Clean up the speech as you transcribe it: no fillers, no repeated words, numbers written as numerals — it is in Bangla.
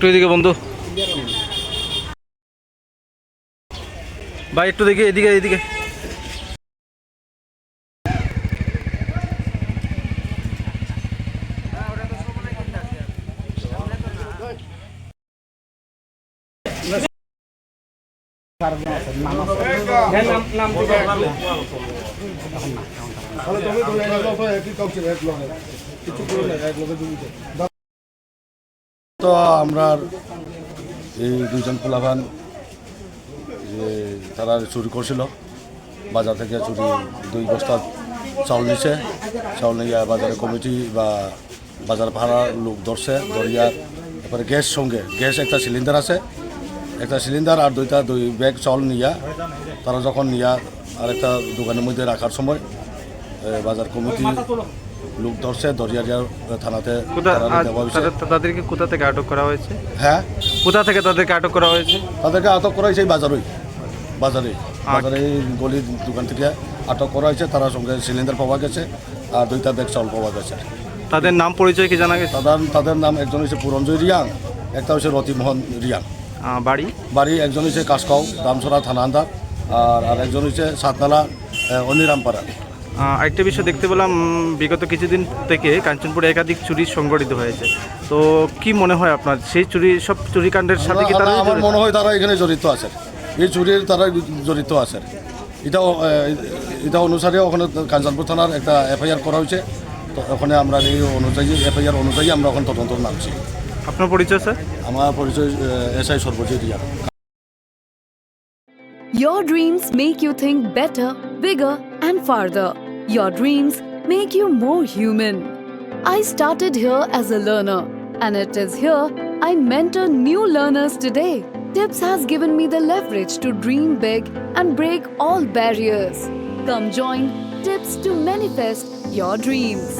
একটু এদিকে বন্ধু ভাই, একটু দেখি এদিকে এদিকে। তো আমরা এই দুইজন পোলাভান যে তারা চুরি করছিল, বাজার থেকে চুরি 2 বস্তা চাউল নিছে। চাউল নিয়ে বাজারে কমিটি বা বাজার ভাড়ার লোক ধরছে, ধরিয়া তারপরে গ্যাস সঙ্গে গ্যাস একটা সিলিন্ডার আছে, একটা সিলিন্ডার আর 2 ব্যাগ চাউল নিয়া তারা যখন নিয়া আর একটা দোকানের মধ্যে রাখার সময় বাজার কমিটি লোক ধরছে, ধরিয়া থানাতে দেওয়া হয়েছে। তাদেরকে কোথা থেকে আটক করা হয়েছে? হ্যাঁ, কোথা থেকে তাদেরকে আটক করা হয়েছে? তাদেরকে আটক করা হয়েছে বাজারে গলির দোকান থেকে আটক করা হয়েছে। তার সঙ্গে সিলিন্ডার পাওয়া গেছে আর 2টা ব্যাগ চাউল পাওয়া গেছে। তাদের নাম পরিচয় কি জানা গেছে? তাদের নাম একজন হচ্ছে পুরঞ্জয় রিয়াং, একটা হচ্ছে রতিমোহন রিয়াং। বাড়ি একজন হচ্ছে কাশকাও দামছড়া থানা আন্দার, আর একজন হচ্ছে সাতনালা অনিরামপাড়া। একটা বিষয় দেখতে পেলাম, বিগত কিছুদিন থেকে কাঞ্চনপুরে একাধিক চুরি সংগঠিত হয়েছে। তো কি মনে হয় আপনার, সেই সব চুরিকাণ্ডের সাথে কি তারা? আমার মনে হয় তারা এখানে জড়িত আছে, এই চুরির তারা জড়িত আছে। এটা অনুসারে ওখানে কাঞ্চনপুর থানার একটা এফআইআর করা হয়েছে। তো ওখানে আমরা এই অনুযায়ী এফআইআর অনুযায়ী আমরা ওখানে তদন্ত নামছি। আপনার পরিচয় স্যার? আমার পরিচয় SI Sarbajit Reang. Your dreams make you think better, bigger, and farther. Your dreams make you more human. I started here as a learner, and it is here I mentor new learners today. Tips has given me the leverage to dream big and break all barriers. Come join Tips to manifest your dreams.